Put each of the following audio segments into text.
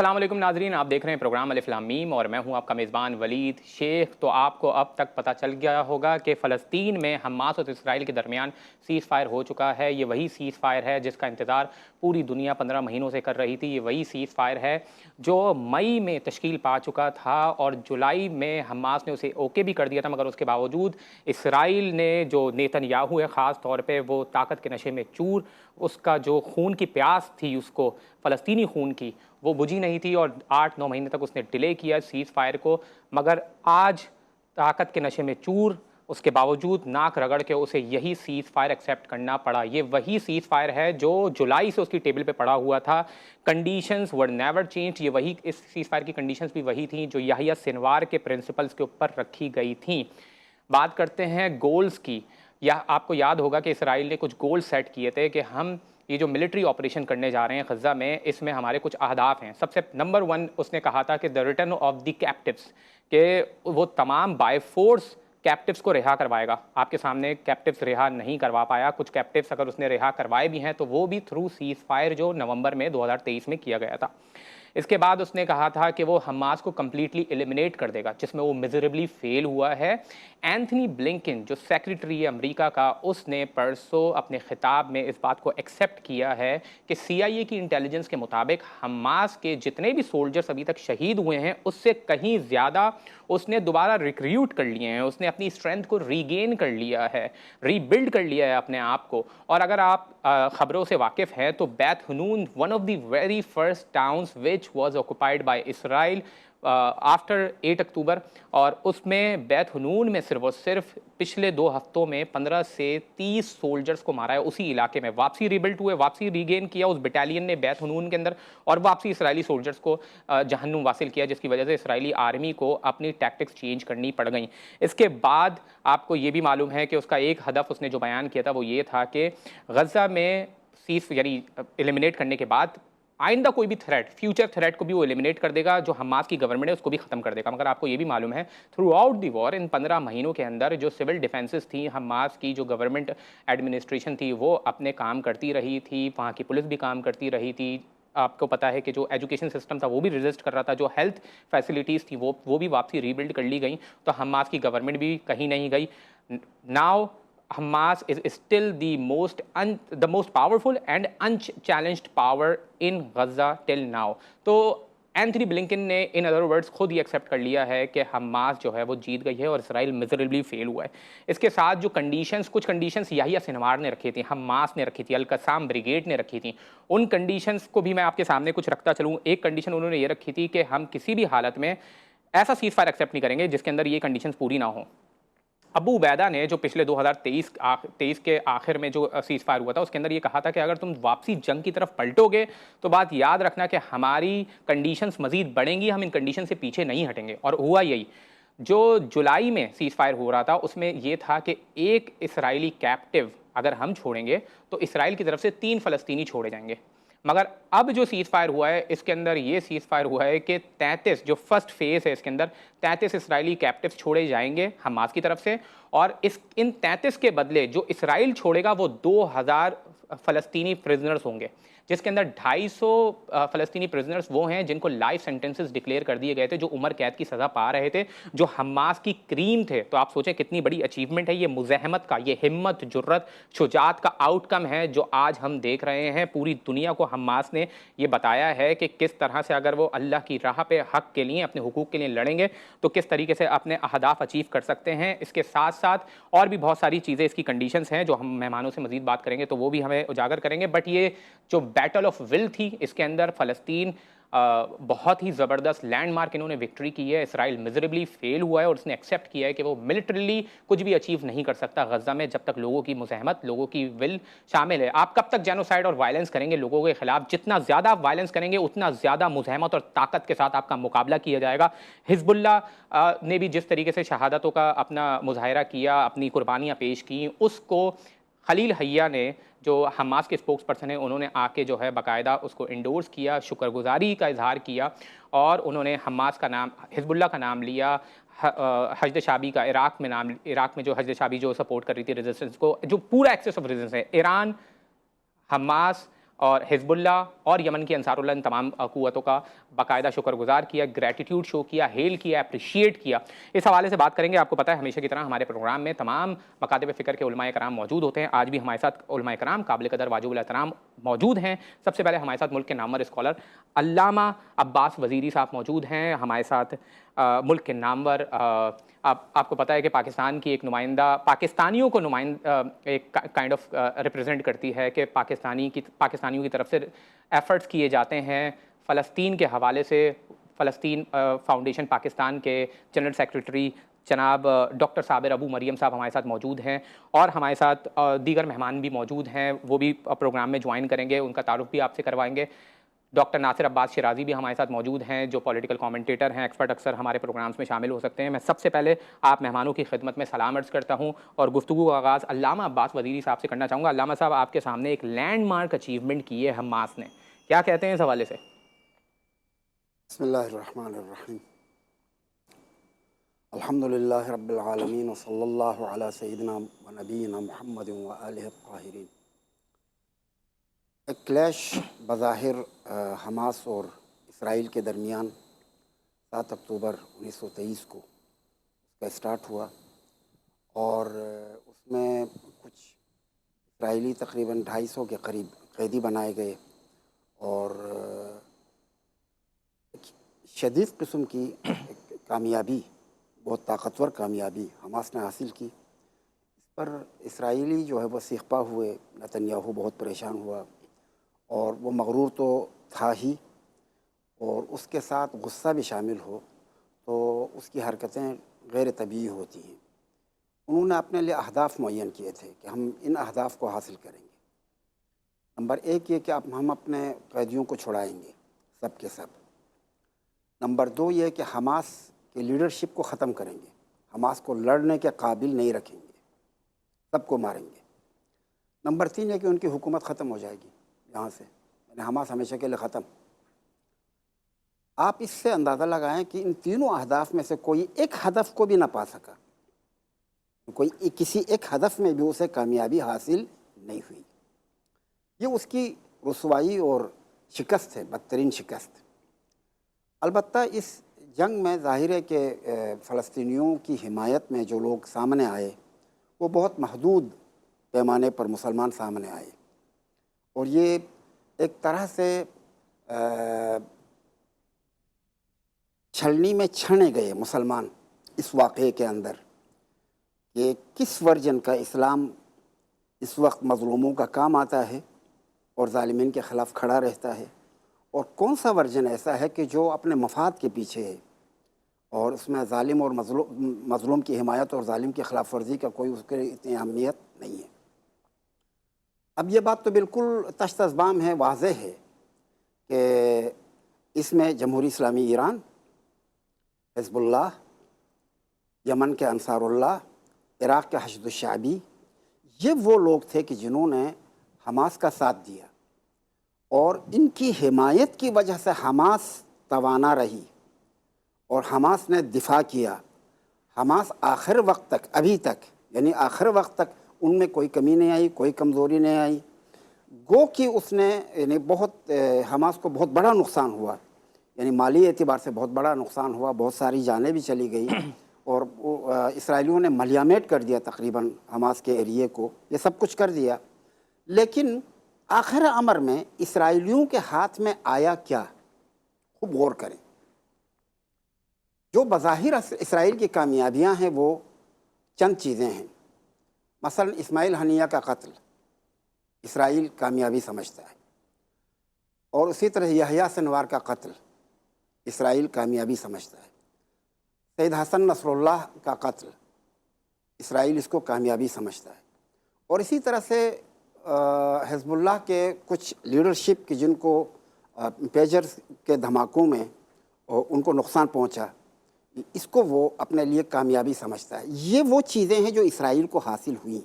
अस्सलाम वालेकुम नाजरीन, आप देख रहे हैं प्रोग्राम अलिफ लाम मीम और मैं हूं आपका मेज़बान वलीद शेख। तो आपको अब तक पता चल गया होगा कि फ़लस्तीन में हमास और इसराइल के दरमियान सीज़ फायर हो चुका है। ये वही सीज़ फायर है जिसका इंतज़ार पूरी दुनिया 15 महीनों से कर रही थी। ये वही सीज़ फायर है जो मई में तश्कील पा चुका था और जुलाई में हमास ने उसे ओके भी कर दिया था, मगर उसके बावजूद इसराइल ने, जो नेतन्याहू है ख़ास तौर पे, वो ताकत के नशे में चूर, उसका जो खून की प्यास थी उसको, फ़लस्तीनी खून की, वो बुझी नहीं थी और 8-9 महीने तक उसने डिले किया सीज़ फायर को। मगर आज ताकत के नशे में चूर, उसके बावजूद नाक रगड़ के उसे यही सीज़ फायर एक्सेप्ट करना पड़ा। ये वही सीज़ फायर है जो जुलाई से उसकी टेबल पे पड़ा हुआ था। Conditions were never change. ये वही, इस सीज़ फायर की कंडीशंस भी वही थी जो याहिया सिनवार के प्रिंसिपल्स के ऊपर रखी गई थी। बात करते हैं गोल्स की। या आपको याद होगा कि इसराइल ने कुछ गोल सेट किए थे कि हम ये जो मिलिट्री ऑपरेशन करने जा रहे हैं गज़ा में, इसमें हमारे कुछ अहदाफ हैं। सबसे नंबर 1 उसने कहा था कि the return of the captives, कि वो तमाम बाय फोर्स कैप्टिव्स को रिहा करवाएगा। आपके सामने कैप्टिव्स रिहा नहीं करवा पाया। कुछ कैप्टिव्स अगर उसने रिहा करवाए भी हैं तो वो भी थ्रू सीज़ फायर जो नवंबर में 2023 में किया गया था। इसके बाद उसने कहा था कि वो हमास को कंप्लीटली एलिमिनेट कर देगा, जिसमें वो मिजरेबली फेल हुआ है। एंथनी ब्लिंकन, जो सेक्रेटरी है अमेरिका का, उसने परसों अपने खिताब में इस बात को एक्सेप्ट किया है कि CIA की इंटेलिजेंस के मुताबिक हमास के जितने भी सोल्जर्स अभी तक शहीद हुए हैं उससे कहीं ज़्यादा उसने दोबारा रिक्रूट कर लिए हैं। उसने अपनी स्ट्रेंथ को रीगेन कर लिया है, रीबिल्ड कर लिया है अपने आप को। और अगर आप ख़बरों से वाकिफ़ हैं तो Beit Hanoun, one of the very first towns which was occupied by Israel after 8 October, और उसमें बैत हनून में सिर्फ और सिर्फ पिछले 2 हफ्तों में 15 से 30 सोल्जर्स को मारा है उसी इलाके में। वापसी रीबिल्ट हुए, वापसी रीगेन किया उस बटालियन ने बैत हनून के अंदर, और वापसी इसराइली सोल्जर्स को जहन्नुम वासिल किया, जिसकी वजह से इसराइली आर्मी को अपनी टैक्टिक्स चेंज करनी पड़ गई। इसके बाद आपको ये भी मालूम है कि उसका एक हदफ उसने जो बयान किया था वो ये था कि गज़ा में सीज़ यानी एलिमिनेट करने के बाद आइंदा कोई भी थ्रेट, फ्यूचर थ्रेट को भी वो एलिमिनेट कर देगा, जो हमास की गवर्नमेंट है उसको भी ख़त्म कर देगा। मगर आपको ये भी मालूम है थ्रू आउट दी वॉर, इन 15 महीनों के अंदर जो सिविल डिफेंसेस थी हमास की, जो गवर्नमेंट एडमिनिस्ट्रेशन थी, वो अपने काम करती रही थी, वहाँ की पुलिस भी काम करती रही थी। आपको पता है कि जो एजुकेशन सिस्टम था वो भी रेजिस्ट कर रहा था, जो हेल्थ फैसिलिटीज़ थी वो भी वापसी रीबिल्ड कर ली गई। तो हमास की गवर्नमेंट भी कहीं नहीं गई। Now Hamas is still the most powerful and unchallenged power in Gaza till now. तो एंथनी ब्लिंकन ने इन अदर वर्ड्स खुद ही एक्सेप्ट कर लिया है कि हमास जो है वो जीत गई है और इसराइल मिजरेबली फेल हुआ है। इसके साथ जो कंडीशंस, कुछ कंडीशंस याहिया सिनवार ने रखी थी, हमास ने रखी थी, अल-कसाम ब्रिगेड ने रखी थी, उन कंडीशंस को भी मैं आपके सामने कुछ रखता चलूँ। एक कंडीशन उन्होंने ये रखी थी कि हम किसी भी हालत में ऐसा सीज़ फायर एक्सेप्ट नहीं करेंगे जिसके अंदर ये कंडीशंस पूरी ना हो। अबू उबैदा ने, जो पिछले 2023 के आखिर में जो सीज़ फायर हुआ था, उसके अंदर ये कहा था कि अगर तुम वापसी जंग की तरफ पलटोगे तो बात याद रखना कि हमारी कंडीशंस मज़ीद बढ़ेंगी, हम इन कंडीशन से पीछे नहीं हटेंगे। और हुआ यही। जो जुलाई में सीज़ फायर हो रहा था उसमें यह था कि एक इसराइली कैप्टिव अगर हम छोड़ेंगे तो इसराइल की तरफ से 3 फ़लस्तीनी छोड़े जाएंगे। मगर अब जो सीज़ फायर हुआ है इसके अंदर ये सीज़ फायर हुआ है कि 33, जो फर्स्ट फेज़ है इसके अंदर 33 इसराइली कैप्टिव्स छोड़े जाएंगे हमास की तरफ से, और इन 33 के बदले जो इसराइल छोड़ेगा वो 2000 फ़लस्तीनी प्रिजनर्स होंगे, जिसके अंदर 250 फ़लस्तीनी प्रिजनर्स वो हैं जिनको लाइफ सेंटेंसेस डिक्लेयर कर दिए गए थे, जो उम्र कैद की सज़ा पा रहे थे, जो हमास की क्रीम थे। तो आप सोचें कितनी बड़ी अचीवमेंट है ये, मुज़ाहमत का, ये हिम्मत, जुर्रत, शुजात का आउटकम है जो आज हम देख रहे हैं। पूरी दुनिया को हमास ने ये बताया है कि किस तरह से अगर वो अल्लाह की राह पे हक़ के लिए, अपने हुकूक़ के लिए लड़ेंगे तो किस तरीके से अपने अहदाफ अचीव कर सकते हैं। इसके साथ साथ और भी बहुत सारी चीज़ें, इसकी कंडीशंस हैं जो हम मेहमानों से मज़ीद बात करेंगे तो वो भी हमें उजागर करेंगे। बट ये जो बैटल ऑफ विल थी, इसके अंदर फ़लस्तीन बहुत ही ज़बरदस्त लैंडमार्क इन्होंने विक्ट्री की है। इसराइल मिजरेबली फेल हुआ है और उसने एक्सेप्ट किया है कि वो मिलिट्रली कुछ भी अचीव नहीं कर सकता गज़ा में जब तक लोगों की मुज़ाहमत, लोगों की विल शामिल है। आप कब तक जेनोसाइड और वायलेंस करेंगे लोगों के खिलाफ? जितना ज़्यादा आप वायलेंस करेंगे उतना ज़्यादा मुज़ाहमत और ताकत के साथ आपका मुकाबला किया जाएगा। हिज़्बुल्लाह ने भी जिस तरीके से शहादतों का अपना मुजाहरा किया, अपनी कुर्बानियाँ पेश की, उसको खलील हैया ने, जो हमास के स्पोक्स पर्सन हैं, उन्होंने आके जो है बाकायदा उसको इंडोर्स किया, शुक्रगुजारी का इजहार किया, और उन्होंने हमास का नाम, हिज़्बुल्लाह का नाम लिया। हशद शाबी का इराक में जो हशद शाबी जो सपोर्ट कर रही थी रेजिस्टेंस को, जो पूरा एक्सेस ऑफ रेजिस्टेंस है, ईरान, हमास اور حزب اللہ اور یمن کی انصار اللہ ان تمام قوتوں کا باقاعدہ شکر گزار کیا، گریٹیٹیوڈ شو کیا، ہیل کیا، اپریشیٹ کیا۔ اس حوالے سے بات کریں گے۔ آپ کو پتہ ہے ہمیشہ کی طرح ہمارے پروگرام میں تمام مکاتب فکر کے علماء کرام موجود ہوتے ہیں۔ آج بھی ہمارے ساتھ علماء کرام قابل قدر واجب الاحترام موجود ہیں۔ سب سے پہلے ہمارے ساتھ ملک کے نامور اسکالر علامہ عباس وزیری صاحب موجود ہیں، ہمارے ساتھ ملک کے نامور آپ کو پتہ ہے کہ پاکستان کی ایک نمائندہ پاکستانیوں کو ایک کائنڈ آف ریپرزینٹ کرتی ہے کہ پاکستانیوں کی طرف سے ایفرٹس کیے جاتے ہیں فلسطین کے حوالے سے۔ فلسطین فاؤنڈیشن پاکستان کے جنرل سیکریٹری جناب ڈاکٹر صابر ابو مریم صاحب ہمارے ساتھ موجود ہیں، اور ہمارے ساتھ دیگر مہمان بھی موجود ہیں، وہ بھی پروگرام میں جوائن کریں گے، ان کا تعارف بھی آپ سے کروائیں گے۔ ڈاکٹر ناصر عباس شرازی بھی ہمارے ساتھ موجود ہیں، جو پولیٹیکل کامنٹیٹر ہیں، ایکسپرٹ، اکثر ہمارے پروگرامز میں شامل ہو سکتے ہیں۔ میں سب سے پہلے آپ مہمانوں کی خدمت میں سلام عرض کرتا ہوں اور گفتگو کا آغاز علامہ عباس وزیری صاحب سے کرنا چاہوں گا۔ علامہ صاحب، آپ کے سامنے ایک لینڈ مارک اچیومنٹ کی ہے حماس نے، کیا کہتے ہیں اس حوالے سے؟ بسم اللہ الرحمن الرحیم، الحمدللہ رب العالمین وصلی اللہ علی سیدنا و نبینا محمد و آلہ الطاہرین۔ ایک کلیش بظاہر حماس اور اسرائیل کے درمیان 7 اکتوبر 1923 کو اس کا اسٹارٹ ہوا، اور اس میں کچھ اسرائیلی تقریباً 250 کے قریب قیدی بنائے گئے، اور شدید قسم کی ایک کامیابی، بہت طاقتور کامیابی حماس نے حاصل کی۔ اس پر اسرائیلی جو ہے وہ سیخپا ہوئے، نتنیاہو بہت پریشان ہوا، اور وہ مغرور تو تھا ہی، اور اس کے ساتھ غصہ بھی شامل ہو تو اس کی حرکتیں غیر طبیعی ہوتی ہیں۔ انہوں نے اپنے لیے اہداف معین کیے تھے کہ ہم ان اہداف کو حاصل کریں گے۔ نمبر 1 یہ کہ اب ہم اپنے قیدیوں کو چھڑائیں گے، سب کے سب۔ نمبر 2 یہ کہ حماس کے لیڈرشپ کو ختم کریں گے، حماس کو لڑنے کے قابل نہیں رکھیں گے، سب کو ماریں گے۔ نمبر 3 یہ کہ ان کی حکومت ختم ہو جائے گی یہاں سے، یعنی حماس ہمیشہ کے لیے ختم۔ آپ اس سے اندازہ لگائیں کہ ان تینوں اہداف میں سے کوئی ایک ہدف کو بھی نہ پا سکا، کسی ایک ہدف میں بھی اسے کامیابی حاصل نہیں ہوئی۔ یہ اس کی رسوائی اور شکست ہے، بدترین شکست۔ البتہ اس جنگ میں ظاہر ہے کہ فلسطینیوں کی حمایت میں جو لوگ سامنے آئے وہ بہت محدود پیمانے پر مسلمان سامنے آئے، اور یہ ایک طرح سے چھلنی میں چھنے گئے مسلمان اس واقعے کے اندر کہ کس ورژن کا اسلام اس وقت مظلوموں کا کام آتا ہے اور ظالمین کے خلاف کھڑا رہتا ہے، اور کون سا ورژن ایسا ہے کہ جو اپنے مفاد کے پیچھے ہے اور اس میں ظالم اور مظلوم کی حمایت اور ظالم کی خلاف ورزی کا کوئی اس کے اتنی اہمیت نہیں ہے۔ اب یہ بات تو بالکل تشت ازبام ہے، واضح ہے کہ اس میں جمہوری اسلامی ایران، حزب اللہ، یمن کے انصار اللہ، عراق کے حشد الشعبی، یہ وہ لوگ تھے کہ جنہوں نے حماس کا ساتھ دیا، اور ان کی حمایت کی وجہ سے حماس توانا رہی اور حماس نے دفاع کیا۔ حماس آخر وقت تک، ابھی تک، یعنی آخر وقت تک ان میں کوئی کمی نہیں آئی، کوئی کمزوری نہیں آئی۔ گو کہ اس نے یعنی حماس کو بہت بڑا نقصان ہوا، یعنی مالی اعتبار سے بہت بڑا نقصان ہوا، بہت ساری جانیں بھی چلی گئی، اور اسرائیلیوں نے ملیامیٹ کر دیا تقریباً حماس کے ایریے کو، یہ سب کچھ کر دیا۔ لیکن آخر امر میں اسرائیلیوں کے ہاتھ میں آیا کیا؟ خوب غور کریں۔ جو بظاہر اسرائیل کی کامیابیاں ہیں وہ چند چیزیں ہیں۔ مثلا اسماعیل ہنیہ کا قتل اسرائیل کامیابی سمجھتا ہے، اور اسی طرح یحییٰ سنوار کا قتل اسرائیل کامیابی سمجھتا ہے۔ سید حسن نصر اللہ کا قتل اسرائیل اس کو کامیابی سمجھتا ہے، اور اسی طرح سے حزب اللہ کے کچھ لیڈرشپ کی جن کو پیجر کے دھماکوں میں ان کو نقصان پہنچا، اس کو وہ اپنے لیے کامیابی سمجھتا ہے۔ یہ وہ چیزیں ہیں جو اسرائیل کو حاصل ہوئیں،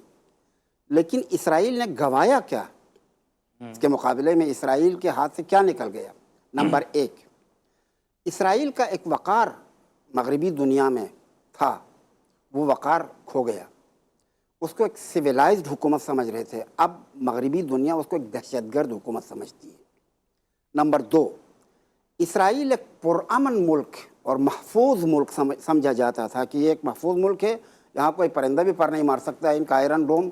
لیکن اسرائیل نے گنوایا کیا؟ اس کے مقابلے میں اسرائیل کے ہاتھ سے کیا نکل گیا؟ نمبر 1، اسرائیل کا ایک وقار مغربی دنیا میں تھا، وہ وقار کھو گیا۔ اس کو ایک سویلائزڈ حکومت سمجھ رہے تھے، اب مغربی دنیا اس کو ایک دہشت گرد حکومت سمجھتی ہے۔ نمبر دو، اسرائیل ایک پرامن ملک اور محفوظ ملک سمجھا جاتا تھا کہ یہ ایک محفوظ ملک ہے، یہاں کوئی پرندہ بھی پر نہیں مار سکتا ہے، ان کا آئرن ڈوم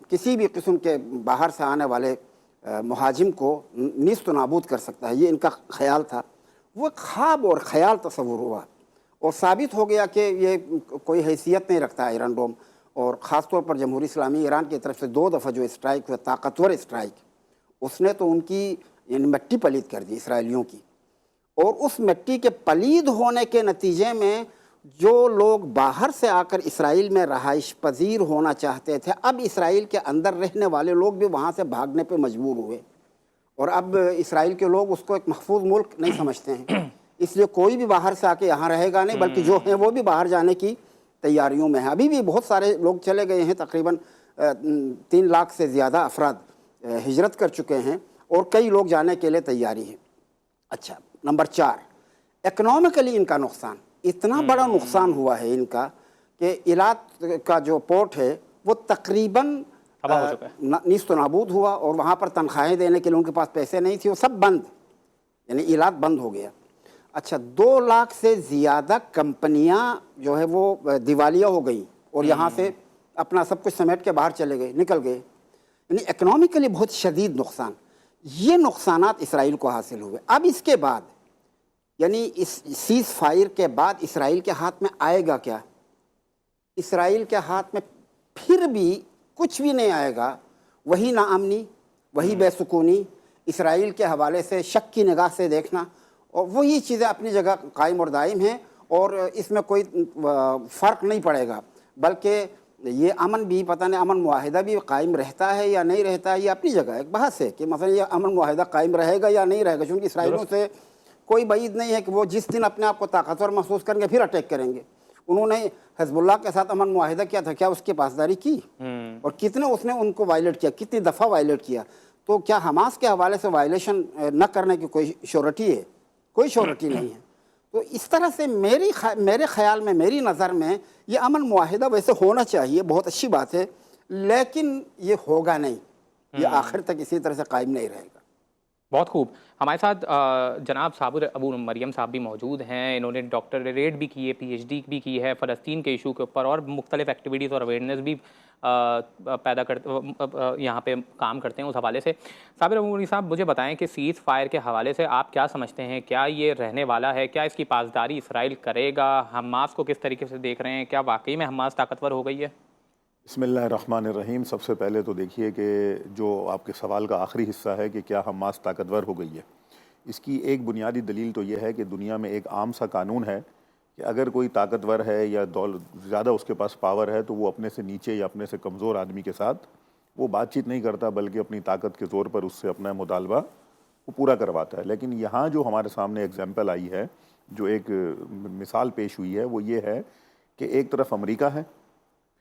کسی بھی قسم کے باہر سے آنے والے مہاجم کو نیست و نابود کر سکتا ہے، یہ ان کا خیال تھا۔ وہ خواب اور خیال تصور ہوا اور ثابت ہو گیا کہ یہ کوئی حیثیت نہیں رکھتا آئرن ڈوم، اور خاص طور پر جمہوری اسلامی ایران کی طرف سے 2 دفعہ جو اسٹرائک ہوا، طاقتور اسٹرائک، اس نے تو ان کی یعنی مٹی پلید کر دی اسرائیلیوں کی، اور اس مٹی کے پلید ہونے کے نتیجے میں جو لوگ باہر سے آ کر اسرائیل میں رہائش پذیر ہونا چاہتے تھے، اب اسرائیل کے اندر رہنے والے لوگ بھی وہاں سے بھاگنے پہ مجبور ہوئے، اور اب اسرائیل کے لوگ اس کو ایک محفوظ ملک نہیں سمجھتے ہیں، اس لیے کوئی بھی باہر سے آ کے یہاں رہے گا نہیں، بلکہ جو ہیں وہ بھی باہر جانے کی تیاریوں میں ہیں۔ ابھی بھی بہت سارے لوگ چلے گئے ہیں، تقریباً 3 لاکھ سے زیادہ افراد ہجرت کر چکے ہیں، اور کئی لوگ جانے کے لیے تیاری ہیں۔ اچھا، نمبر 4، اکنامکلی ان کا نقصان، اتنا بڑا نقصان ہوا ہے ان کا کہ ایلات کا جو پورٹ ہے وہ تقریباً تباہ ہو چکا ہے، نیست و نابود ہوا، اور وہاں پر تنخواہیں دینے کے لیے ان کے پاس پیسے نہیں تھے، وہ سب بند، یعنی ایلات بند ہو گیا۔ اچھا، 2 لاکھ سے زیادہ کمپنیاں جو ہے وہ دیوالیہ ہو گئیں، اور یہاں سے اپنا سب کچھ سمیٹ کے باہر چلے گئے، نکل گئے، یعنی اکنامکلی بہت شدید نقصان۔ یہ نقصانات اسرائیل کو حاصل ہوئے۔ اب اس کے بعد یعنی اس سیز فائر کے بعد اسرائیل کے ہاتھ میں آئے گا کیا؟ اسرائیل کے ہاتھ میں پھر بھی کچھ بھی نہیں آئے گا، وہی ناامنی، وہی بے سکونی، اسرائیل کے حوالے سے شک کی نگاہ سے دیکھنا، اور وہی چیزیں اپنی جگہ قائم اور دائم ہیں، اور اس میں کوئی فرق نہیں پڑے گا، بلکہ یہ امن بھی پتہ نہیں، امن معاہدہ بھی قائم رہتا ہے یا نہیں رہتا ہے، یہ اپنی جگہ ایک بحث ہے کہ مثلا یہ امن معاہدہ قائم رہے گا یا نہیں رہے گا، چونکہ اسرائیلیوں سے کوئی بعید نہیں ہے کہ وہ جس دن اپنے آپ کو طاقتور محسوس کریں گے پھر اٹیک کریں گے۔ انہوں نے حزب اللہ کے ساتھ امن معاہدہ کیا تھا، کیا اس کی پاسداری کی؟ اور کتنے اس نے ان کو وائلیٹ کیا، کتنی دفعہ وائلیٹ کیا؟ تو کیا حماس کے حوالے سے وائلیشن نہ کرنے کی کوئی شورٹی ہے؟ کوئی شورٹی نہیں ہے۔ تو اس طرح سے میرے خیال میں، میری نظر میں، یہ امن معاہدہ ویسے ہونا چاہیے، بہت اچھی بات ہے، لیکن یہ ہوگا نہیں، یہ آخر تک اسی طرح سے قائم نہیں رہے گا۔ بہت خوب۔ ہمارے ساتھ جناب صابر ابو مریم صاحب بھی موجود ہیں، انہوں نے ڈاکٹریٹ بھی کی ہے، پی ایچ ڈی بھی کی ہے فلسطین کے ایشو کے اوپر، اور مختلف ایکٹیویٹیز اور اویئرنیس بھی پیدا کرتے یہاں پہ کام کرتے ہیں اس حوالے سے۔ صابر ابو مریم صاحب، مجھے بتائیں کہ سیز فائر کے حوالے سے آپ کیا سمجھتے ہیں؟ کیا یہ رہنے والا ہے؟ کیا اس کی پاسداری اسرائیل کرے گا؟ حماس کو کس طریقے سے دیکھ رہے ہیں؟ کیا واقعی میں حماس طاقتور ہو گئی ہے؟ بسم اللہ الرحمن الرحیم۔ سب سے پہلے تو دیکھیے کہ جو آپ کے سوال کا آخری حصہ ہے کہ کیا حماس طاقتور ہو گئی ہے، اس کی ایک بنیادی دلیل تو یہ ہے کہ دنیا میں ایک عام سا قانون ہے کہ اگر کوئی طاقتور ہے یا زیادہ اس کے پاس پاور ہے تو وہ اپنے سے نیچے یا اپنے سے کمزور آدمی کے ساتھ وہ بات چیت نہیں کرتا، بلکہ اپنی طاقت کے زور پر اس سے اپنا مطالبہ وہ پورا کرواتا ہے۔ لیکن یہاں جو ہمارے سامنے ایگزامپل آئی ہے، جو ایک مثال پیش ہوئی ہے، وہ یہ ہے کہ ایک طرف امریکہ ہے،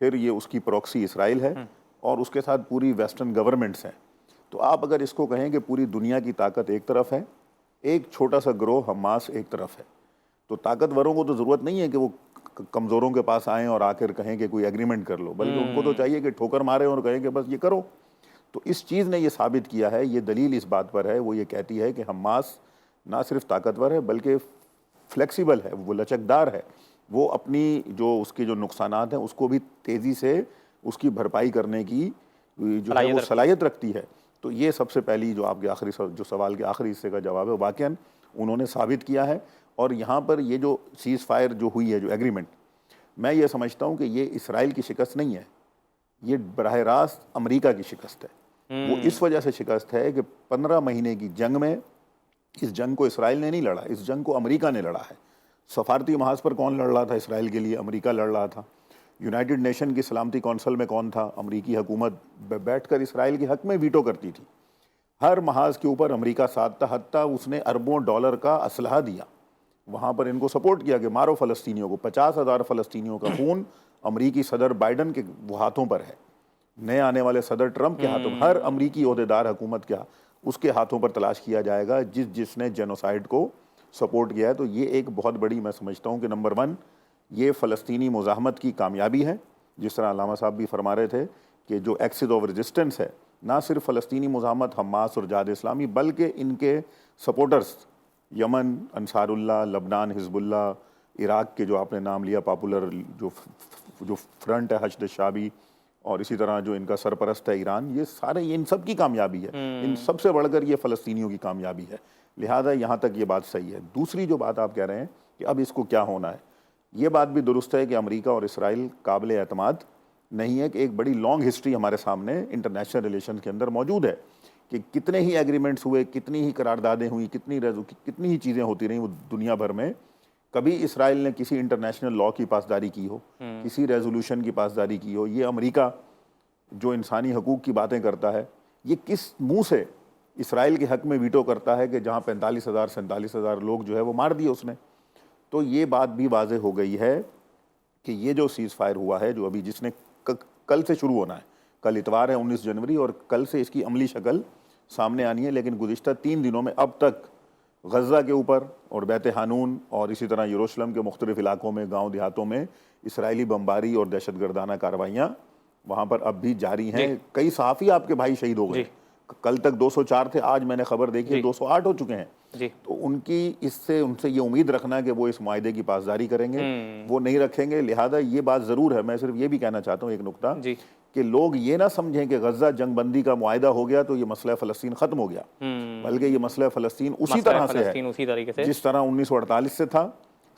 پھر یہ اس کی پروکسی اسرائیل ہے، اور اس کے ساتھ پوری ویسٹرن گورنمنٹس ہیں۔ تو آپ اگر اس کو کہیں کہ پوری دنیا کی طاقت ایک طرف ہے، ایک چھوٹا سا گروہ حماس ایک طرف ہے، تو طاقتوروں کو تو ضرورت نہیں ہے کہ وہ کمزوروں کے پاس آئیں اور آ کر کہیں کہ کوئی ایگریمنٹ کر لو، بلکہ ان کو تو چاہیے کہ ٹھوکر مارے اور کہیں کہ بس یہ کرو۔ تو اس چیز نے یہ ثابت کیا ہے، یہ دلیل اس بات پر ہے، وہ یہ کہتی ہے کہ حماس نہ صرف طاقتور ہے بلکہ فلیکسیبل ہے، وہ لچکدار ہے، وہ اپنی جو اس کے جو نقصانات ہیں اس کو بھی تیزی سے اس کی بھرپائی کرنے کی جو ہے وہ صلاحیت رکھتی ہے۔ تو یہ سب سے پہلی جو آپ کے آخری جو سوال کے آخری حصے کا جواب ہے، واقعاً انہوں نے ثابت کیا ہے۔ اور یہاں پر یہ جو سیز فائر جو ہوئی ہے، جو ایگریمنٹ، میں یہ سمجھتا ہوں کہ یہ اسرائیل کی شکست نہیں ہے، یہ براہ راست امریکہ کی شکست ہے۔ وہ اس وجہ سے شکست ہے کہ 15 مہینے کی جنگ میں اس جنگ کو اسرائیل نے نہیں لڑا، اس جنگ کو امریکہ نے لڑا ہے۔ سفارتی محاذ پر کون لڑ رہا تھا اسرائیل کے لیے؟ امریکہ لڑ رہا تھا۔ یونائٹڈ نیشن کی سلامتی کونسل میں کون تھا؟ امریکی حکومت بیٹھ کر اسرائیل کے حق میں ویٹو کرتی تھی۔ ہر محاذ کے اوپر امریکہ ساتھ تھا، حتیٰ اس نے اربوں ڈالر کا اسلحہ دیا، وہاں پر ان کو سپورٹ کیا کہ مارو فلسطینیوں کو۔ 50,000 فلسطینیوں کا خون امریکی صدر بائیڈن کے ہاتھوں پر ہے، نئے آنے والے صدر ٹرمپ کے ہاتھوں، ہر امریکی عہدیدار حکومت کیا اس کے ہاتھوں پر تلاش کیا جائے گا جس نے جینوسائیڈ کو سپورٹ کیا ہے۔ تو یہ ایک بہت بڑی، میں سمجھتا ہوں کہ نمبر 1 یہ فلسطینی مزاحمت کی کامیابی ہے، جس طرح علامہ صاحب بھی فرما رہے تھے کہ جو ایکسس آف ریزسٹنس ہے نہ صرف فلسطینی مزاحمت حماس اور جہاد اسلامی بلکہ ان کے سپورٹرز یمن انصار اللہ، لبنان حزب اللہ، عراق کے جو آپ نے نام لیا پاپولر جو فرنٹ ہے حشد شعبی، اور اسی طرح جو ان کا سرپرست ہے ایران، یہ سارے ان سب کی کامیابی ہے، ان سب سے بڑھ کر یہ فلسطینیوں کی کامیابی ہے، لہذا یہاں تک یہ بات صحیح ہے۔ دوسری جو بات آپ کہہ رہے ہیں کہ اب اس کو کیا ہونا ہے، یہ بات بھی درست ہے کہ امریکہ اور اسرائیل قابل اعتماد نہیں ہے، کہ ایک بڑی لانگ ہسٹری ہمارے سامنے انٹرنیشنل ریلیشن کے اندر موجود ہے کہ کتنے ہی ایگریمنٹس ہوئے، کتنی ہی قراردادیں ہوئیں، کتنی ہی چیزیں ہوتی رہیں وہ دنیا بھر میں، کبھی اسرائیل نے کسی انٹرنیشنل لا کی پاسداری کی ہو، کسی ریزولوشن کی پاسداری کی ہو۔ یہ امریکہ جو انسانی حقوق کی باتیں کرتا ہے، یہ کس منہ سے اسرائیل کے حق میں ویٹو کرتا ہے کہ جہاں 45,000 لوگ جو ہے وہ مار دیے اس نے۔ تو یہ بات بھی واضح ہو گئی ہے کہ یہ جو سیز فائر ہوا ہے، جو ابھی جس نے کل سے شروع ہونا ہے، کل اتوار ہے 19 جنوری، اور کل سے اس کی عملی شکل سامنے آنی ہے، لیکن گزشتہ 3 دنوں میں اب تک غزہ کے اوپر اور بیت حانون اور اسی طرح یروشلم کے مختلف علاقوں میں، گاؤں دیہاتوں میں اسرائیلی بمباری اور دہشت گردانہ کارروائیاں وہاں پر اب بھی جاری ہیں۔ کئی صحافی آپ کے بھائی شہید ہو گئے، کل تک 204 تھے، آج میں نے خبر دیکھی 208 ہو چکے ہیں۔ تو ان سے یہ امید رکھنا کہ وہ اس معاہدے کی پاسداری کریں گے، وہ نہیں رکھیں گے، لہذا یہ بات ضرور ہے۔ میں صرف یہ بھی کہنا چاہتا ہوں ایک نکتہ، کہ لوگ یہ نہ سمجھیں کہ غزہ جنگ بندی کا معاہدہ ہو گیا تو یہ مسئلہ فلسطین ختم ہو گیا، بلکہ یہ مسئلہ فلسطین اسی طرح سے ہے جس طرح 1948 سے تھا،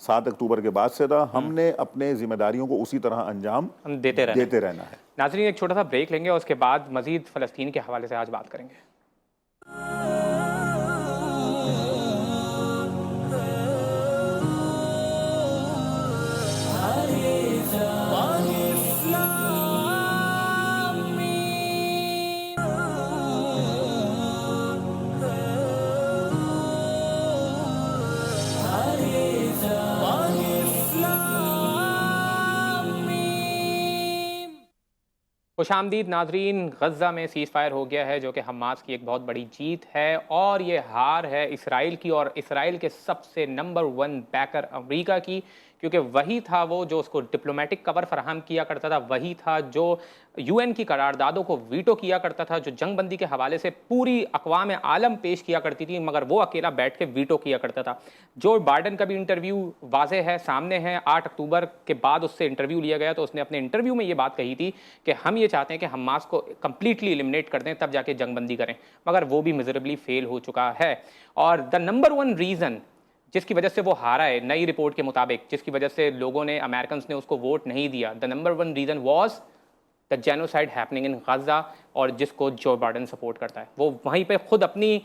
7 اکتوبر کے بعد سے تھا۔ ہم نے اپنے ذمہ داریوں کو اسی طرح انجام دیتے رہنا ہے۔ ناظرین ایک چھوٹا سا بریک لیں گے اور اس کے بعد مزید فلسطین کے حوالے سے آج بات کریں گے۔ خوش آمدید ناظرین، غزہ میں سیز فائر ہو گیا ہے جو کہ حماس کی ایک بہت بڑی جیت ہے، اور یہ ہار ہے اسرائیل کی، اور اسرائیل کے سب سے نمبر 1 بیکر امریکہ کی، کیونکہ وہی تھا وہ جو اس کو ڈپلومیٹک کور فراہم کیا کرتا تھا، وہی تھا جو UN کی قراردادوں کو ویٹو کیا کرتا تھا، جو جنگ بندی کے حوالے سے پوری اقوام عالم پیش کیا کرتی تھی، مگر وہ اکیلا بیٹھ کے ویٹو کیا کرتا تھا۔ جو بائیڈن کا بھی انٹرویو واضح ہے، سامنے ہے، 8 اکتوبر کے بعد اس سے انٹرویو لیا گیا تو اس نے اپنے انٹرویو میں یہ بات کہی تھی کہ ہم یہ چاہتے ہیں کہ حماس کو کمپلیٹلی ایلیمنیٹ کر دیں، تب جا کے جنگ بندی کریں، مگر وہ بھی میزریبلی فیل ہو چکا ہے۔ اور دا نمبر 1 ریزن جس کی وجہ سے وہ ہارا ہے، نئی رپورٹ کے مطابق، جس کی وجہ سے لوگوں نے، امریکنز نے اس کو ووٹ نہیں دیا، the number 1 reason was the genocide happening in Gaza, اور جس کو جو بائیڈن سپورٹ کرتا ہے، وہ وہیں پہ خود اپنی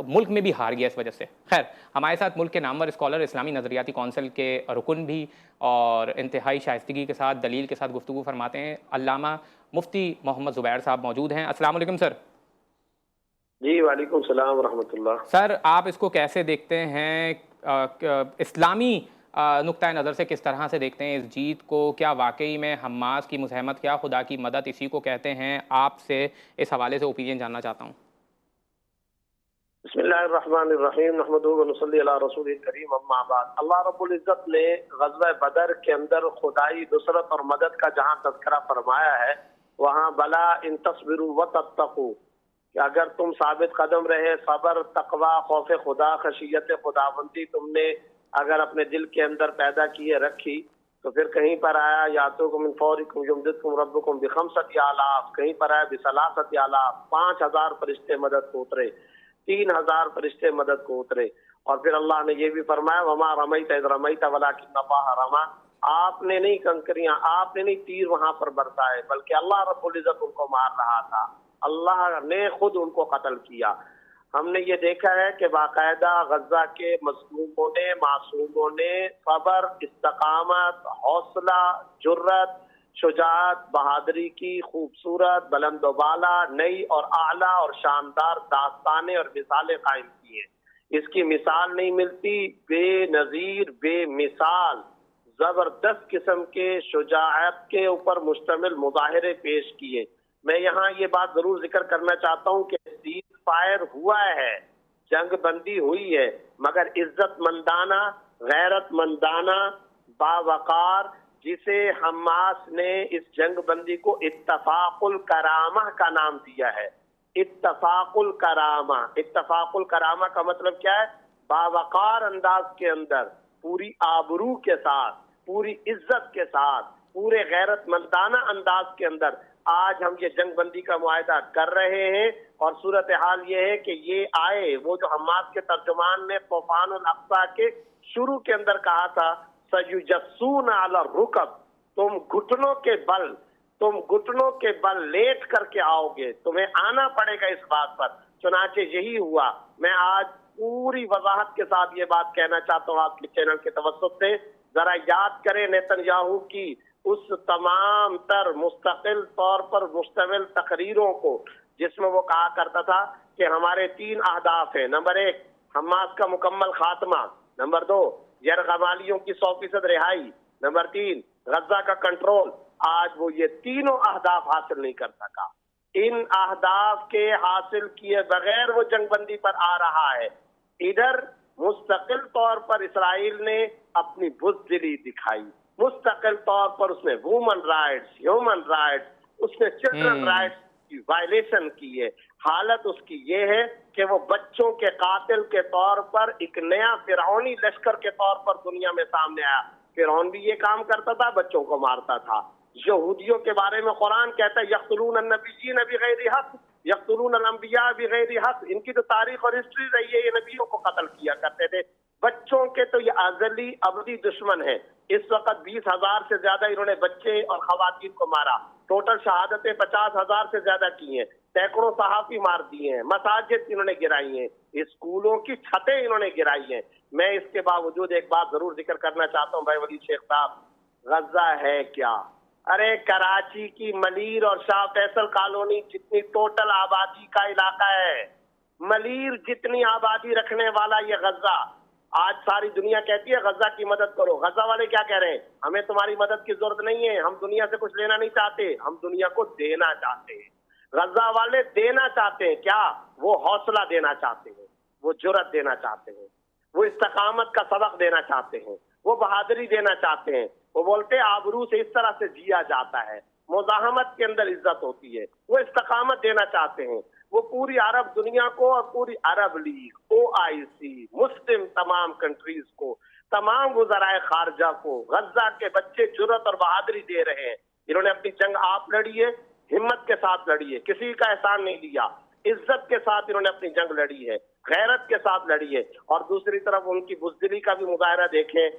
ملک میں بھی ہار گیا اس وجہ سے۔ خیر، ہمارے ساتھ ملک کے نامور اسکالر، اسلامی نظریاتی کونسل کے رکن بھی، اور انتہائی شائستگی کے ساتھ، دلیل کے ساتھ گفتگو فرماتے ہیں، علامہ مفتی محمد زبیر صاحب موجود ہیں۔ السلام علیکم سر۔ جی وعلیکم السلام ورحمۃ اللہ۔ سر آپ اس کو کیسے دیکھتے ہیں، اسلامی نقطۂ نظر سے کس طرح سے دیکھتے ہیں اس جیت کو؟ کیا واقعی میں حماس کی مزاحمت، کیا خدا کی مدد اسی کو کہتے ہیں؟ آپ سے اس حوالے سے اوپینین جاننا چاہتا ہوں۔ بسم اللہ الرحمن الرحیم، نحمدہ و نصلی علی رسول کریم، اما بعد۔ اللہ رب العزت نے غزوہ بدر کے اندر خدائی نصرت اور مدد کا جہاں تذکرہ فرمایا ہے، وہاں بلا ان تصبروا وتتقوا، کہ اگر تم ثابت قدم رہے، صبر، تقوی، خوف خدا، خشیت خداوندی تم نے اگر اپنے دل کے اندر پیدا کی ہے، رکھی، تو پھر کہیں پر آیا یاتوکم من فورکم یمددکم ربکم بخمسۃ آلاف، کہیں پر آیا بثلاثۃ آلاف، 5000 فرشتے مدد کو اترے، 3000 فرشتے مدد کو اترے۔ اور پھر اللہ نے یہ بھی فرمایا وما رمیت اذ رمیت ولکن اللہ رمی، آپ نے نہیں کنکریاں، آپ نے نہیں تیر وہاں پر برسائے، بلکہ اللہ رب العزت ان کو مار رہا تھا، اللہ نے خود ان کو قتل کیا۔ ہم نے یہ دیکھا ہے کہ باقاعدہ غزہ کے مظلوموں نے، معصوموں نے صبر، استقامت، حوصلہ، جرت، شجاعت، بہادری کی خوبصورت، بلند و بالا، نئی اور اعلیٰ اور شاندار داستانیں اور مثالیں قائم کی ہیں۔ اس کی مثال نہیں ملتی، بے نظیر، بے مثال، زبردست قسم کے شجاعت کے اوپر مشتمل مظاہرے پیش کیے۔ میں یہاں یہ بات ضرور ذکر کرنا چاہتا ہوں کہ سیز فائر ہوا ہے، جنگ بندی ہوئی ہے، مگر عزت مندانہ، غیرت مندانہ، باوقار، जिसे हमास ने इस जंग बंदी को इत्तफाकुल करामा का नाम दिया है। इत्तफाकुल करामा, इत्तफाकुल करामा का मतलब क्या है? बावकार अंदाज के अंदर, पूरी आबरू के साथ, पूरी इज्जत के साथ, पूरे गैरतमंदाना अंदाज के अंदर आज हम ये जंग बंदी का मुआहदा कर रहे हैं। और सूरत हाल ये है कि ये आए, वो जो हमास के तर्जुमान ने तूफानुल अक़सा के शुरू के अंदर कहा था, सयुजस्सून अला रुकब, तुम घुटनों के बल लेट करके आओगे, तुम्हें आना पड़ेगा इस बात पर। चुनाचे यही हुआ। मैं आज पूरी वजाहत के साथ ये बात कहना चाहता हूँ आपके चैनल के तवस्सुत से, जरा याद करें नेतन्याहू की उस तमाम तर मुस्तकिल तौर पर मुश्तमिल तकरीरों को, जिसमें वो कहा करता था कि हमारे 3 अहदाफ हैं। नंबर 1 हमास का मुकम्मल खात्मा, नंबर 2 यरगमालियों की 100% रिहाई, नंबर 3 गजा का कंट्रोल। आज वो ये तीनों अहदाफ हासिल नहीं कर सका। इन अहदाफ के हासिल किए बगैर वो जंगबंदी पर आ रहा है। इधर मुस्तकिल तौर पर इसराइल ने अपनी बुज़दिली दिखाई, मुस्तकिल तौर पर उसने वुमन राइट्स, ह्यूमन राइट्स, उसने चिल्ड्रन राइट्स की वायलेशन की है। हालत उसकी ये है कि वो बच्चों के कातिल के तौर पर एक नया फिरौनी लश्कर के तौर पर दुनिया में सामने आया। फिरौन भी ये काम करता था, बच्चों को मारता था। यहूदियों के बारे में कुरान कहता है यक़्तुलून अन्नबिय्यीन बिग़ैरि हक़, यक़्तुलून अल-अंबिया बिग़ैरि हक़। इनकी तो तारीख और हिस्ट्री रही है, ये नबियों को कत्ल किया करते थे। बच्चों के तो ये अज़ली अबदी दुश्मन है। इस वक्त 20,000 से ज्यादा इन्होंने बच्चे और खवातीन को मारा। टोटल शहादतें 50,000 से ज्यादा की हैं। सैकड़ों सहाफी मार दिए हैं, मसाजिद इन्होंने गिराई हैं, स्कूलों की छतें इन्होंने गिराई हैं। मैं इसके बावजूद एक बात जरूर जिक्र करना चाहता हूँ भाई वली शेख साहब, गजा है क्या? अरे कराची की मलीर और शाह फैसल कॉलोनी जितनी टोटल आबादी का इलाका है, मलीर जितनी आबादी रखने वाला ये गजा। आज सारी दुनिया कहती है गजा की मदद करो। गजा वाले क्या कह रहे हैं? हमें तुम्हारी मदद की जरूरत नहीं है, हम दुनिया से कुछ लेना नहीं चाहते, हम दुनिया को देना चाहते हैं। गजा वाले देना चाहते हैं क्या? वो हौसला देना चाहते हैं, वो जुर्रत देना चाहते हैं, वो इस्तकामत का सबक देना चाहते हैं, वो बहादुरी देना चाहते हैं। वो बोलते हैं आबरू से इस तरह से जिया जाता है, मुज़ाहमत के अंदर इज्जत होती है। वो इस्तकामत देना चाहते हैं। वो पूरी अरब दुनिया को और पूरी अरब लीग, OIC, मुस्लिम तमाम कंट्रीज को, तमाम वज़राए खारजा को गजा के बच्चे जुर्रत और बहादुरी दे रहे हैं। इन्होंने अपनी जंग आप लड़ी है, हिम्मत के साथ लड़ी है, किसी का एहसान नहीं लिया, इज्जत के साथ इन्होंने अपनी जंग लड़ी है, गैरत के साथ लड़ी है। और दूसरी तरफ उनकी बुज़दिली का भी मुज़ाहरा देखें।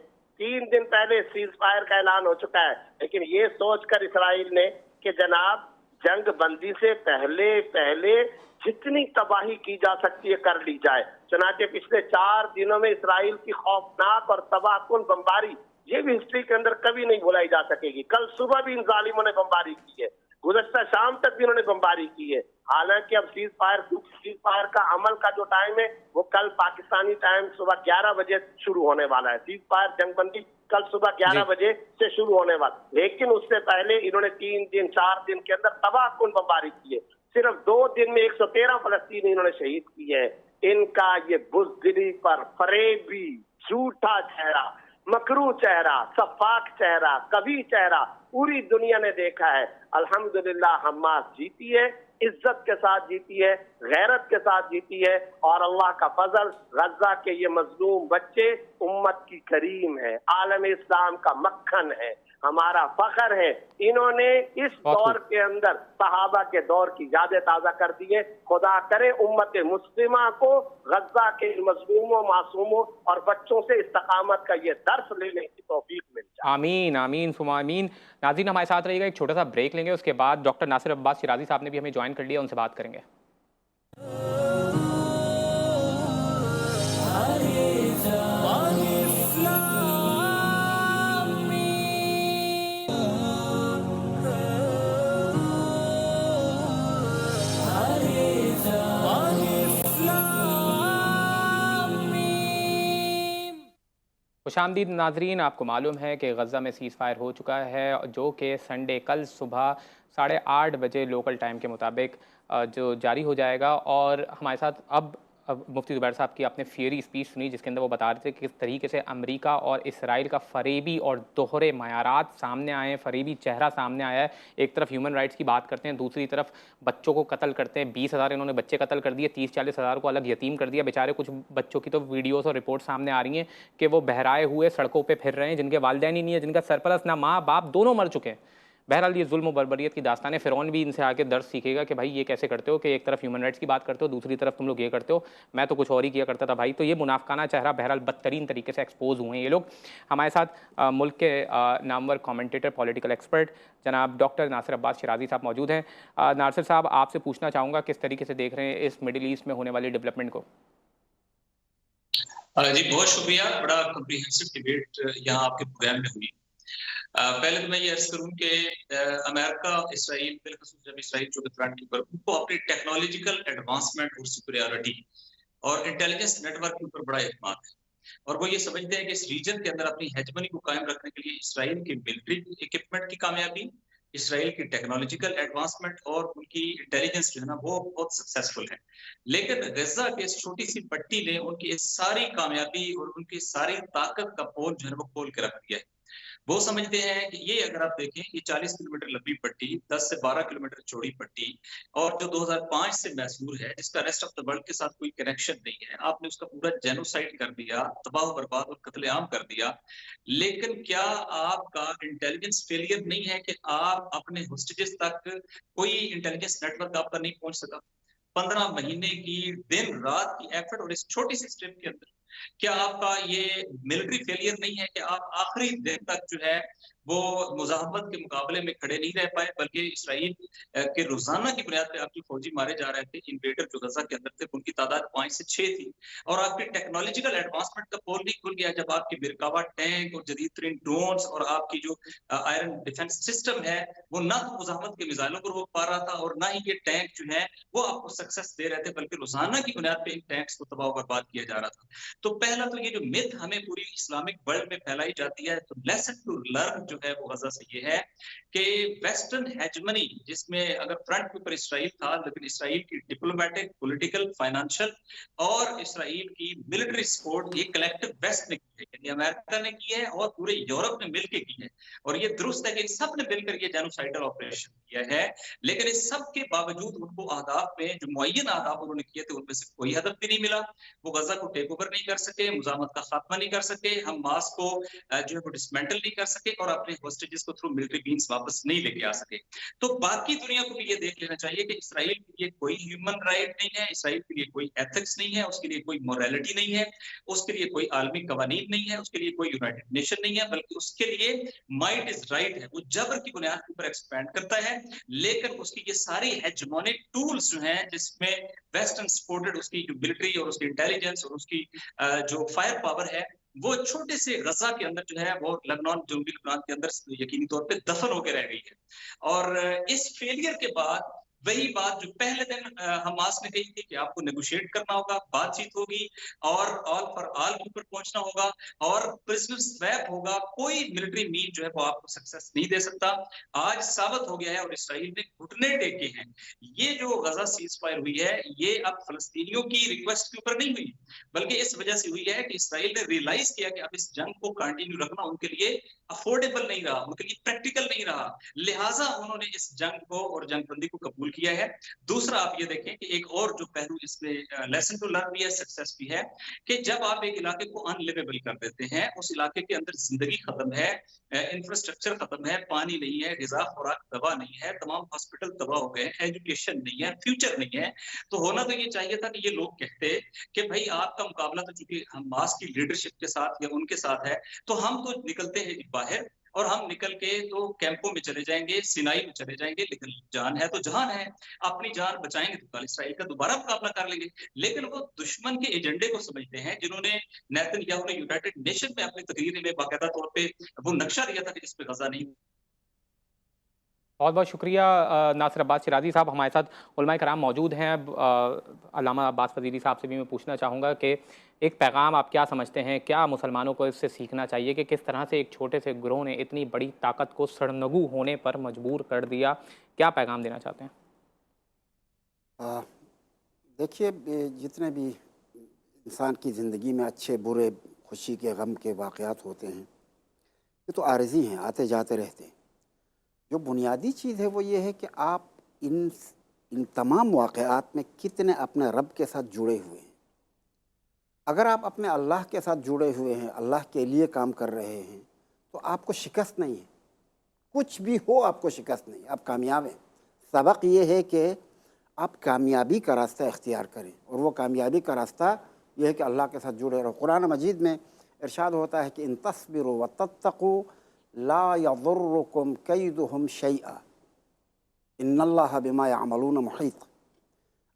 3 दिन पहले सीज फायर का ऐलान हो चुका है, लेकिन ये सोचकर इसराइल ने कि जनाब जंग बंदी से पहले जितनी तबाही की जा सकती है कर ली जाए। चुनाचे पिछले 4 दिनों में इसराइल की खौफनाक और तबाहकुन बमबारी, ये भी हिस्ट्री के अंदर कभी नहीं भुलाई जा सकेगी। कल सुबह भी इन जालिमों ने बमबारी की है, गुज़श्ता शाम तक भी इन्होंने बमबारी की है। हालांकि अब सीज फायर का अमल का जो टाइम है वो कल पाकिस्तानी टाइम सुबह 11 बजे शुरू होने वाला है। सीज फायर जंगबंदी कल सुबह 11 बजे से शुरू होने वाला, लेकिन उससे पहले इन्होंने 3 दिन 4 दिन के अंदर तबाहकुन बमबारी की है। सिर्फ 2 दिन में 113 फलस्तीनी इन्होंने शहीद किए हैं। इनका ये बुज़दिली पर फरेबी, झूठा चेहरा, मकरू चेहरा, सफाक चेहरा, कभी चेहरा पूरी दुनिया ने देखा है। अल्हम्दुलिल्लाह हमास जीती है, इज्जत के साथ जीती है, गैरत के साथ जीती है। और अल्लाह का फजल, गजा के ये मजलूम बच्चे उम्मत की करीम है, आलम इस्लाम का मक्खन है, हमारा फख्र है। इन्होंने इस दौर के अंदर सहाबा के दौर की यादें ताज़ा कर दी है। खुदा करे उम्मत मुस्लिमा को गजा के मजलूमों, मासूमों और बच्चों से इस्तकामत का ये दर्स लेने की तौफीक मिल जाए। आमीन आमीन सुमा आमीन। नाज़रीन हमारे साथ रहिएगा, एक छोटा सा ब्रेक लेंगे, उसके बाद डॉक्टर नासिर अब्बास शिराजी साहब ने भी हमें ज्वाइन कर लिया, उनसे बात करेंगे। खुशामदीद नाजरीन, आपको मालूम है कि गज़ा में सीज़ फायर हो चुका है, जो कि संडे कल सुबह 8:30 बजे लोकल टाइम के मुताबिक जो जारी हो जाएगा। और हमारे साथ अब अब मुफ्ती ज़ुबैर साहब की आपने फियरी स्पीच सुनी जिसके अंदर वो बता रहे थे कि किस तरीके से अमेरिका और इसराइल का फरेबी और दोहरे मायारात सामने आए हैं, फरेबी चेहरा सामने आया है। एक तरफ ह्यूमन राइट्स की बात करते हैं, दूसरी तरफ बच्चों को कत्ल करते हैं। 20,000 इन्होंने बच्चे कत्ल कर दिए, 30-40 हज़ार को अलग यतीम कर दिया। बेचारे कुछ बच्चों की तो वीडियोज़ और रिपोर्ट सामने आ रही हैं कि वो बहराए हुए सड़कों पर फिर रहे हैं, जिनके वालिदैन ही नहीं है, जिनका सरपरस्त ना माँ बाप दोनों मर चुके हैं। बहरहाल ये जुल्म और बर्बरियत की दास्तान है। फ़िरौन भी इनसे आके दर्स सीखेगा कि भाई ये कैसे करते हो कि एक तरफ ह्यूमन राइट्स की बात करते हो, दूसरी तरफ तुम लोग ये करते हो, मैं तो कुछ और ही किया करता था भाई। तो ये मुनाफिकाना चेहरा बहरहाल बदतरीन तरीके से एक्सपोज हुए हैं ये लोग। हमारे साथ मुल्क के नामवर कमेंटेटर, पॉलिटिकल एक्सपर्ट जनाब डॉक्टर नासिर अब्बास शिराजी साहब मौजूद हैं। नासिर साहब, आपसे पूछना चाहूँगा किस तरीके से देख रहे हैं इस मिडिल ईस्ट में होने वाली डेवलपमेंट को? जी बहुत शुक्रिया, बड़ा कम्प्रिहेंसिव डिबेट यहाँ आपके प्रोग्राम में हुई। पहले तो मैं ये अर्ज करूं कि अमेरिका, इसराइल, बिलखसूस जब इसराइल जो फ्रंट के ऊपर, उनको अपनी टेक्नोलॉजिकल एडवांसमेंट और सुपीरियरिटी और इंटेलिजेंस नेटवर्क के ऊपर बड़ा एतमाद है, और वो ये समझते हैं कि इस रीजन के अंदर अपनी हेजमनी को कायम रखने के लिए इसराइल की मिलिट्री इक्विपमेंट की कामयाबी, इसराइल की टेक्नोलॉजिकल एडवांसमेंट और उनकी इंटेलिजेंस जो है ना वो बहुत सक्सेसफुल है। लेकिन गजा के इस छोटी सी पट्टी ने उनकी इस सारी कामयाबी और उनकी सारी ताकत का पोल जो है वो खोल के रख दिया है। वो समझते हैं कि ये अगर आप देखें, ये 40 किलोमीटर लंबी पट्टी, 10 से 12 किलोमीटर चौड़ी पट्टी, और जो 2005 से मैसूर है, जिसका रेस्ट ऑफ द वर्ल्ड के साथ कोई कनेक्शन नहीं है, आपने उसका पूरा जेनोसाइड कर दिया, तबाह बर्बाद और कत्लेआम कर दिया। लेकिन क्या आपका इंटेलिजेंस फेलियर नहीं है कि आप अपने होस्टेजेस तक कोई इंटेलिजेंस नेटवर्क आपका नहीं पहुंच सका? 15 महीने की दिन रात की एफर्ट और इस छोटी सी स्ट्रिप के अंदर क्या आपका ये मिलिट्री फेलियर नहीं है कि आप आखिरी दिन तक जो है वो मुजाहमत के मुकाबले में खड़े नहीं रह पाए, बल्कि इसराइल के रोजाना की बुनियाद पे आप जो फौजी मारे जा रहे थे, इन्वेडर जो गजा के अंदर थे, उनकी तादाद 5 से 6 थी, और आपकी टेक्नोलॉजिकल एडवांसमेंट का पोल नहीं खुल गया जब आपकी बिरकावा टैंक और जदीद तरीन ड्रोन्स और आपकी जो आयरन डिफेंस सिस्टम है वो ना तो मुजाहमत के मिसाइलों को रोक पा रहा था, और ना ही ये टैंक जो है वो आपको सक्सेस दे रहे थे, बल्कि रोजाना की बुनियाद पे इन टैंक्स को तबाह बर्बाद किया जा रहा था। तो पहला तो ये जो मिथ हमें पूरी इस्लामिक वर्ल्ड में फैलाई जाती है, तो लेसन टू लर्न जो है वो गजा से ये है कि वेस्टर्न हेजमनी, जिसमें अगर फ्रंट के ऊपर इसराइल था, लेकिन इसराइल की डिप्लोमेटिक, पॉलिटिकल, फाइनेंशियल और इसराइल की मिलिट्री सपोर्ट ये कलेक्टिव वेस्ट ने की है, यानी अमेरिका ने की है और पूरे यूरोप ने मिलकर की है, और ये दुरुस्त है कि सब ने मिलकर ये जेनोसाइडल ऑपरेशन किया है। लेकिन इस सब के बावजूद उनको अहदाफ में जो मुअय्यन अहदाफ उन्होंने किए थे उनमें से कोई हदफ भी नहीं मिला। वो गजा को टेक ओवर नहीं कर सके, मुजामत का खात्मा नहीं कर सके, हमास को जो है वो डिसमेंटल नहीं कर सके, और अपने होस्टेजेस को थ्रू मिलिट्री मींस वापस नहीं लेके आ सके। तो बाकी दुनिया को भी ये देख लेना चाहिए कि इसराइल के लिए कोई ह्यूमन राइट नहीं है, इसराइल के लिए कोई एथिक्स नहीं है, उसके लिए कोई मोरालिटी नहीं है, उसके लिए कोई आलमी कवानीन नहीं है, उसके लिए कोई यूनाइटेड नेशन नहीं है, बल्कि उसके लिए माइट इज राइट है। वो जबर की बुनियाद के ऊपर एक्सपैंड करता है, लेकिन उसकी ये सारी हेजमोनिक टूल्स जो हैं, जिसमें वेस्टर्न सपोर्टेड उसकी जो मिलिट्री और उसकी इंटेलिजेंस और उसकी जो फायर पावर है, वो छोटे से गजा के अंदर जो है वो लेबनान, जनूबी लेबनान के अंदर यकीनी तौर पे दफन होकर रह गई है। और इस फेलियर के बाद वही बात जो पहले दिन हमास ने कही थी कि आपको नेगोशिएट करना होगा, बातचीत होगी और ऑल फॉर ऑल के ऊपर पहुंचना होगा और प्रिजनर स्वैप होगा, कोई मिलिट्री मीन जो है वो आपको सक्सेस नहीं दे सकता, आज साबित हो गया है। और इसराइल ने घुटने टेके हैं। ये जो गजा सीज फायर हुई है, ये अब फलस्तीनियों की रिक्वेस्ट के ऊपर नहीं हुई, बल्कि इस वजह से हुई है कि इसराइल ने रियलाइज किया कि अब इस जंग को कंटिन्यू रखना उनके लिए अफोर्डेबल नहीं रहा, उनके लिए प्रैक्टिकल नहीं रहा, लिहाजा उन्होंने इस जंग को और जंगबंदी को कबूल किया है। दूसरा आप ये देखें कि एक और जो पहलू इसमें लेसन टू लर्न भी है, सक्सेस भी है, कि जब आप एक इलाके को अनलिवेबल कर देते हैं, उस इलाके के अंदर जिंदगी खत्म है, इंफ्रास्ट्रक्चर खत्म है, पानी नहीं है, ग़िज़ा खुराक दवा नहीं है, तमाम हॉस्पिटल तबाह हो गए, एजुकेशन नहीं है, फ्यूचर नहीं है, तो होना तो ये चाहिए था कि ये लोग कहते कि भाई आपका मुकाबला तो चूंकि हमास की लीडरशिप के साथ या उनके साथ है, तो हम तो निकलते हैं बाहर और हम निकल के तो कैंपों में चले जाएंगे, सिनाई में चले जाएंगे, लेकिन जान है तो जहान है, अपनी जान बचाएंगे तो कल इसराइल का दोबारा मुकाबला कर लेंगे। लेकिन वो दुश्मन के एजेंडे को समझते हैं, जिन्होंने नेतन्याहू ने यूनाइटेड नेशन में अपनी तकरीर में बाकायदा तौर पे वो नक्शा दिया था कि जिस पे गजा नहीं। बहुत बहुत शुक्रिया नासिर अब्बास शिराजी साहब, हमारे साथ उलमा कराम मौजूद हैं। अब अल्लामा अब्बास वज़ीरी साहब से भी मैं पूछना चाहूँगा कि एक पैगाम आप क्या समझते हैं, क्या मुसलमानों को इससे सीखना चाहिए कि किस तरह से एक छोटे से ग्रोह ने इतनी बड़ी ताकत को सरनगू होने पर मजबूर कर दिया, क्या पैगाम देना चाहते हैं? देखिए, जितने भी इंसान की ज़िंदगी में अच्छे बुरे खुशी के गम के वाक़यात होते हैं, ये तो आर्ज़ी हैं, आते जाते रहते हैं। जो बुनियादी चीज़ है वो ये है कि आप इन तमाम वाक़यात में कितने अपने रब के साथ जुड़े हुए हैं। अगर आप अपने अल्लाह के साथ जुड़े हुए हैं, अल्लाह के लिए काम कर रहे हैं, तो आपको शिकस्त नहीं है। कुछ भी हो आपको शिकस्त नहीं, आप कामयाब हैं। सबक ये है कि आप कामयाबी का रास्ता इख्तियार करें, और वो कामयाबी का रास्ता ये है कि अल्लाह के साथ जुड़े रहो। कुरान मजीद में इरशाद होता है कि इन तस्बिरु व तत्तक़ू ला यज़ुर्रुकुम कैदुहुम शैआ इन्नल्लाह बिमा यअमलून मुहीत।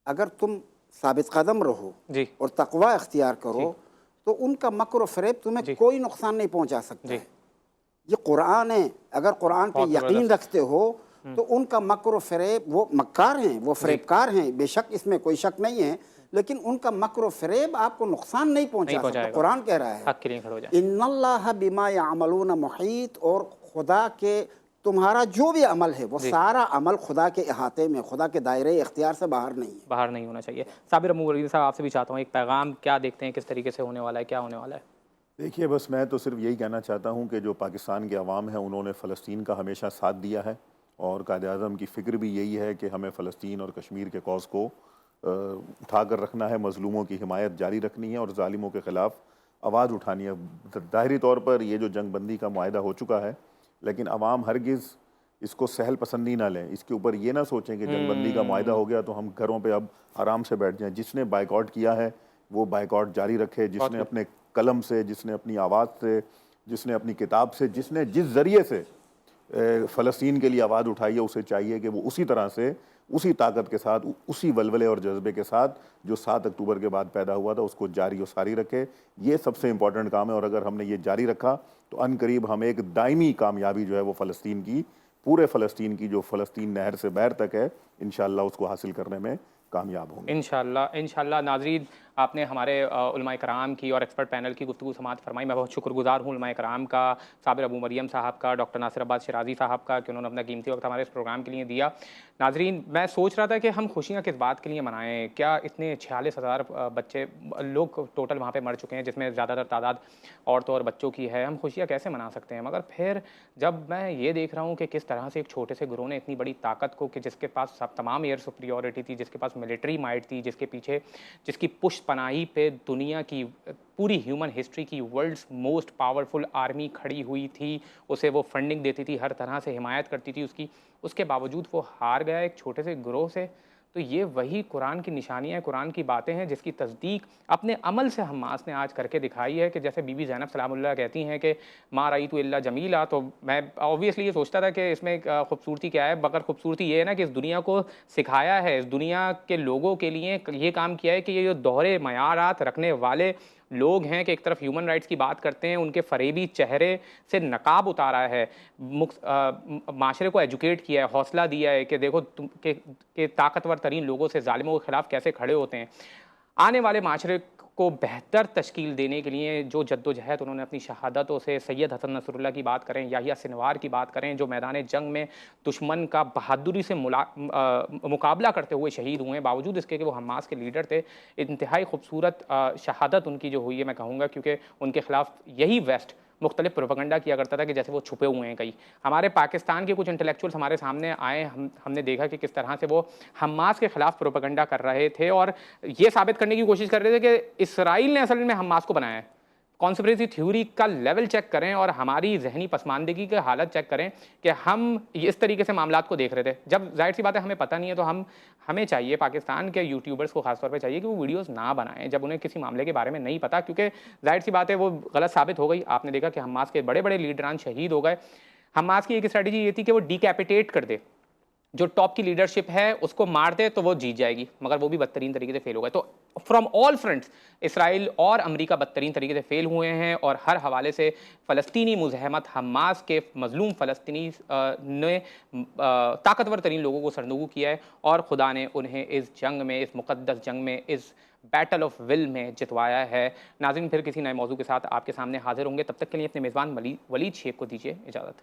अगर तुम साबित कदम रहो जी और तक़वा इख्तियार करो तो उनका मक्र व फ़रेब तुम्हें कोई नुकसान नहीं पहुंचा सकता है। ये कुरान है। अगर कुरान पे यकीन रखते हो तो उनका मक्र व फ़रेब, वो मक्कार हैं, वो फ़रेबकार हैं, बेशक इसमें कोई शक नहीं है, लेकिन उनका मक्र व फ़रेब आपको नुकसान नहीं पहुंचा सकता। कुरान कह रहा है हक के लिए खड़े हो जाए। इन्नल्लाह बिमा यअमलून मुहीत, और खुदा के तुम्हारा जो भी अमल है वो सारा अमल खुदा के अहाते में, खुदा के दायरे इख्तियार से बाहर नहीं है, बाहर नहीं होना चाहिए। साबिर अबू वलीद साहब, आपसे भी चाहता हूँ एक पैगाम क्या देखते हैं, किस तरीके से होने वाला है, क्या होने वाला है? देखिए, बस मैं तो सिर्फ यही कहना चाहता हूँ कि जो पाकिस्तान के अवाम है उन्होंने फ़लस्तीन का हमेशा साथ दिया है, और कायद-ए-आज़म की फ़िक्र भी यही है कि हमें फ़लस्तीन और कश्मीर के कॉज़ को उठा कर रखना है, मज़लूमों की हिमायत जारी रखनी है और ज़ालिमों के ख़िलाफ़ आवाज़ उठानी है। ज़ाहिरी तौर पर ये जो जंग बंदी का मुआहदा हो चुका है, लेकिन अवाम हरगिज़ इसको सहल पसंदी ना लें। इसके ऊपर ये ना सोचें कि जंग बंदी का मुआहदा हो गया तो हम घरों पे अब आराम से बैठ जाएं। जिसने बाइकआउट किया है वो बाइकआउट जारी रखे, जिसने अपने कलम से, जिसने अपनी आवाज़ से, जिसने अपनी किताब से, जिसने जिस ज़रिए से फ़लस्तीन के लिए आवाज़ उठाई है, उसे चाहिए कि वो उसी तरह से, उसी ताकत के साथ, उसी वलवले और जज्बे के साथ जो 7 अक्टूबर के बाद पैदा हुआ था उसको जारी और सारी रखे। ये सबसे इम्पॉर्टेंट काम है, और अगर हमने ये जारी रखा तो अनकरीब हम एक दायमी कामयाबी जो है वो फ़लस्तीन की, पूरे फ़लस्तीन की, जो फ़लस्तीन नहर से बैर तक है, इंशाअल्लाह उसको हासिल करने में कामयाब होंगे। इंशाअल्लाह। नाज़रीन, आपने हमारे उलमाए कराम की और एक्सपर्ट पैनल की गुफ्तगू समाअत फरमाई। मैं बहुत शुक्रगुज़ार हूँ उलमाए कराम का, साबिर अबू मरियम साहब का, डॉक्टर नासिर अब्बास शिराज़ी साहब का, कि उन्होंने अपना कीमती वक्त हमारे इस प्रोग्राम के लिए दिया। नाज़रीन, मैं सोच रहा था कि हम खुशियाँ किस बात के लिए मनाएँ? क्या इतने 46,000 बच्चे लोग टोटल वहाँ पे मर चुके हैं, जिसमें ज़्यादातर तादाद औरतों और बच्चों की है, हम खुशियाँ कैसे मना सकते हैं? मगर फिर जब मैं ये देख रहा हूँ कि किस तरह से एक छोटे से गिरोह ने इतनी बड़ी ताकत को, कि जिसके पास सब तमाम एयर सुपीरियॉरिटी थी, जिसके पास मिलिट्री माइट थी, जिसके पीछे, जिसकी पुष्ट पनाही पे दुनिया की पूरी ह्यूमन हिस्ट्री की वर्ल्ड्स मोस्ट पावरफुल आर्मी खड़ी हुई थी, उसे वो फंडिंग देती थी, हर तरह से हिमायत करती थी उसकी, उसके बावजूद वो हार गया एक छोटे से गिरोह से। तो ये वही कुरान की निशानियाँ, कुरान की बातें हैं, जिसकी तस्दीक अपने अमल से हमास ने आज करके दिखाई है। कि जैसे बीबी ज़ैनब सलामुल्लाह कहती हैं कि मा रअयतु इल्ला जमीला, तो मैं ऑब्वियसली ये सोचता था कि इसमें खूबसूरती क्या है, मगर खूबसूरती ये है ना कि इस दुनिया को सिखाया है, इस दुनिया के लोगों के लिए ये काम किया है कि ये जो दोहरे मयारात रखने वाले लोग हैं, कि एक तरफ ह्यूमन राइट्स की बात करते हैं, उनके फरेबी चेहरे से नकाब उतारा है, माशरे को एजुकेट किया है, हौसला दिया है कि देखो तुम के ताकतवर तरीन लोगों से ज़ालिमों के ख़िलाफ़ कैसे खड़े होते हैं। आने वाले माशरे को बेहतर तश्कील देने के लिए जो जद्दोजहद उन्होंने अपनी शहादतों से, सैयद हसन नसरुल्लाह की बात करें, याहिया सिनवार की बात करें, जो मैदान जंग में दुश्मन का बहादुरी से मुकाबला करते हुए शहीद हुए हैं, बावजूद इसके कि वो हमास के लीडर थे। इंतहाई खूबसूरत शहादत उनकी जो हुई है, मैं कहूँगा, क्योंकि उनके ख़िलाफ़ यही वेस्ट मुख्तलिफ प्रोपेगेंडा किया करता था कि जैसे वो छुपे हुए हैं कहीं। हमारे पाकिस्तान के कुछ इंटेलेक्चुअल्स हमारे सामने आए, हमने देखा कि किस तरह से वो हमास के ख़िलाफ़ प्रोपेगेंडा कर रहे थे और ये साबित करने की कोशिश कर रहे थे कि इसराइल ने असल में हमास को बनाया है। कॉन्स्पिरेसी थ्योरी का लेवल चेक करें और हमारी जहनी पसमानदगी की हालत चेक करें कि हम इस तरीके से मामलात को देख रहे थे। जब जाहिर सी बात है हमें पता नहीं है, तो हमें चाहिए, पाकिस्तान के यूट्यूबर्स को खासतौर पे चाहिए कि वो वीडियोस ना बनाएं जब उन्हें किसी मामले के बारे में नहीं पता, क्योंकि जाहिर सी बात है वो गलत साबित हो गई। आपने देखा कि हमास के बड़े बड़े लीडरान शहीद हो गए। हमास की एक स्ट्रैटेजी ये थी कि वो डिकैपिटेट कर दे, जो टॉप की लीडरशिप है उसको मार दे तो वो जीत जाएगी, मगर वो भी बदतरीन तरीके से फेल हो गए। तो फ्रॉम ऑल फ्रंट्स इसराइल और अमेरिका बदतरीन तरीके से फेल हुए हैं और हर हवाले से फ़लस्तीनी मुज़ाहमत, हमास के मज़लूम फ़लस्तीनी ने ताकतवर तरीन लोगों को सरनगू किया है और खुदा ने उन्हें इस जंग में, इस मुक़द्दस जंग में, इस बैटल ऑफ विल में जितवाया है। नाज़रीन, फिर किसी नए मौजू के साथ आपके सामने हाजिर होंगे। तब तक के लिए अपने मेज़बान वलीद शेख को दीजिए इजाज़त।